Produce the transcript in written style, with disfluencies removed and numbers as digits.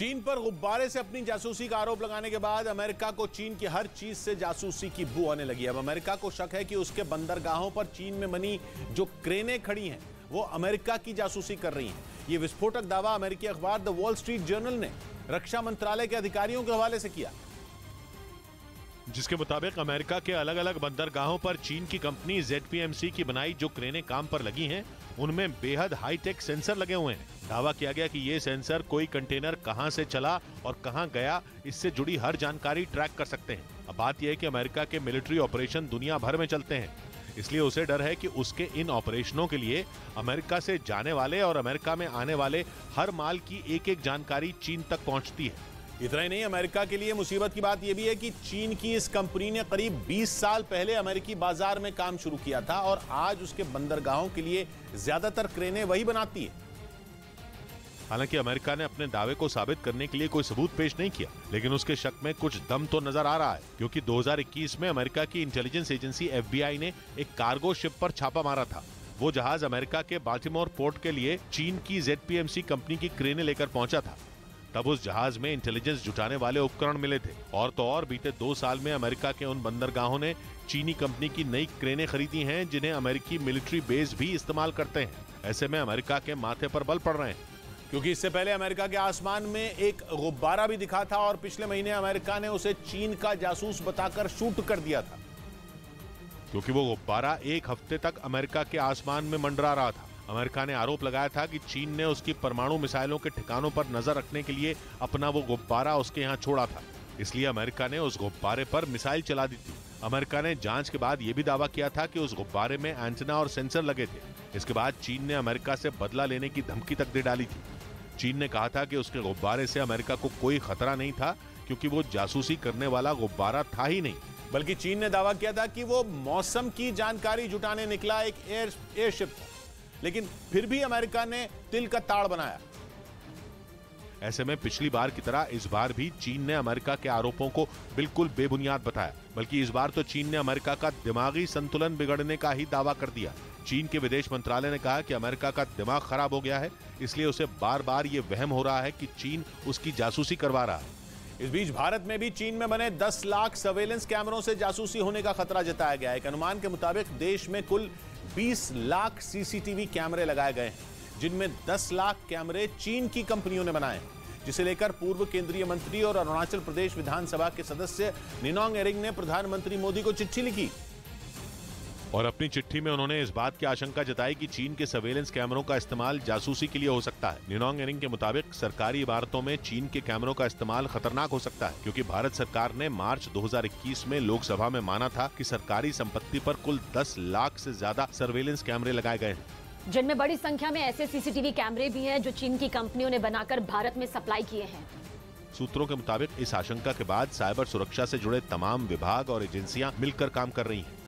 चीन पर गुब्बारे से अपनी जासूसी का आरोप लगाने के बाद अमेरिका को चीन की हर चीज से जासूसी की बू आने लगी। अब अमेरिका को शक है कि उसके बंदरगाहों पर चीन में बनी जो क्रेनें खड़ी हैं वो अमेरिका की जासूसी कर रही हैं। ये विस्फोटक दावा अमेरिकी अखबार द वॉल स्ट्रीट जर्नल ने रक्षा मंत्रालय के अधिकारियों के हवाले से किया, जिसके मुताबिक अमेरिका के अलग अलग बंदरगाहों पर चीन की कंपनी ZPMC की बनाई जो क्रेनें काम पर लगी हैं, उनमें बेहद हाईटेक सेंसर लगे हुए हैं। दावा किया गया कि ये सेंसर कोई कंटेनर कहां से चला और कहां गया, इससे जुड़ी हर जानकारी ट्रैक कर सकते हैं। अब बात यह है कि अमेरिका के मिलिट्री ऑपरेशन दुनिया भर में चलते हैं, इसलिए उसे डर है कि उसके इन ऑपरेशनों के लिए अमेरिका से जाने वाले और अमेरिका में आने वाले हर माल की एक एक जानकारी चीन तक पहुंचती है। इतना ही नहीं, अमेरिका के लिए मुसीबत की बात यह भी है कि चीन की इस कंपनी ने करीब 20 साल पहले अमेरिकी बाजार में काम शुरू किया था और आज उसके बंदरगाहों के लिए ज्यादातर क्रेनें वही बनाती है। हालांकि अमेरिका ने अपने दावे को साबित करने के लिए कोई सबूत पेश नहीं किया, लेकिन उसके शक में कुछ दम तो नजर आ रहा है, क्योंकि 2021 में अमेरिका की इंटेलिजेंस एजेंसी FBI ने एक कार्गो शिप पर छापा मारा था। वो जहाज अमेरिका के बाल्टीमोर पोर्ट के लिए चीन की ZPMC कंपनी की क्रेनें लेकर पहुंचा था। तब उस जहाज में इंटेलिजेंस जुटाने वाले उपकरण मिले थे। और तो और बीते 2 साल में अमेरिका के उन बंदरगाहों ने चीनी कंपनी की नई क्रेनें खरीदी हैं जिन्हें अमेरिकी मिलिट्री बेस भी इस्तेमाल करते हैं। ऐसे में अमेरिका के माथे पर बल पड़ रहे हैं, क्योंकि इससे पहले अमेरिका के आसमान में एक गुब्बारा भी दिखा था और पिछले महीने अमेरिका ने उसे चीन का जासूस बताकर शूट कर दिया था, क्योंकि वो गुब्बारा एक हफ्ते तक अमेरिका के आसमान में मंडरा रहा था। अमेरिका ने आरोप लगाया था कि चीन ने उसकी परमाणु मिसाइलों के ठिकानों पर नजर रखने के लिए अपना वो गुब्बारा उसके यहाँ छोड़ा था, इसलिए अमेरिका ने उस गुब्बारे पर मिसाइल चला दी थी। अमेरिका ने जांच के बाद यह भी दावा किया था कि उस गुब्बारे में एंटेना और सेंसर लगे थे। इसके बाद चीन ने अमेरिका से बदला लेने की धमकी तक दे डाली थी। चीन ने कहा था कि उसके गुब्बारे से अमेरिका को कोई खतरा नहीं था, क्योंकि वो जासूसी करने वाला गुब्बारा था ही नहीं। बल्कि चीन ने दावा किया था कि वो मौसम की जानकारी जुटाने निकला एक एयरशिप था, लेकिन फिर भी अमेरिका ने तिल का ताड़ बनाया। ऐसे में पिछली बार की तरह इस बार भी चीन ने अमेरिका के आरोपों को बिल्कुल बेबुनियाद बताया, बल्कि इस बार तो चीन ने अमेरिका का दिमागी संतुलन बिगड़ने का ही दावा कर दिया। चीन के विदेश मंत्रालय ने कहा कि अमेरिका का दिमाग खराब हो गया है, इसलिए उसे बार बार ये वहम हो रहा है कि चीन उसकी जासूसी करवा रहा है। इस बीच भारत में भी चीन में बने 10 लाख सर्वेलेंस कैमरों से जासूसी होने का खतरा जताया गया है। एक अनुमान के मुताबिक देश में कुल 20 लाख CCTV कैमरे लगाए गए हैं, जिनमें 10 लाख कैमरे चीन की कंपनियों ने बनाए हैं, जिसे लेकर पूर्व केंद्रीय मंत्री और अरुणाचल प्रदेश विधानसभा के सदस्य निनोंग एरिंग ने प्रधानमंत्री मोदी को चिट्ठी लिखी और अपनी चिट्ठी में उन्होंने इस बात की आशंका जताई कि चीन के सर्वेलेंस कैमरों का इस्तेमाल जासूसी के लिए हो सकता है। निनोंग एरिंग के मुताबिक सरकारी इमारतों में चीन के कैमरों का इस्तेमाल खतरनाक हो सकता है, क्योंकि भारत सरकार ने मार्च 2021 में लोकसभा में माना था कि सरकारी संपत्ति पर कुल 10 लाख से ज्यादा सर्वेलेंस कैमरे लगाए गए हैं, जिनमें बड़ी संख्या में ऐसे CCTV कैमरे भी हैं जो चीन की कंपनियों ने बनाकर भारत में सप्लाई किए हैं। सूत्रों के मुताबिक इस आशंका के बाद साइबर सुरक्षा से जुड़े तमाम विभाग और एजेंसियां मिलकर काम कर रही हैं।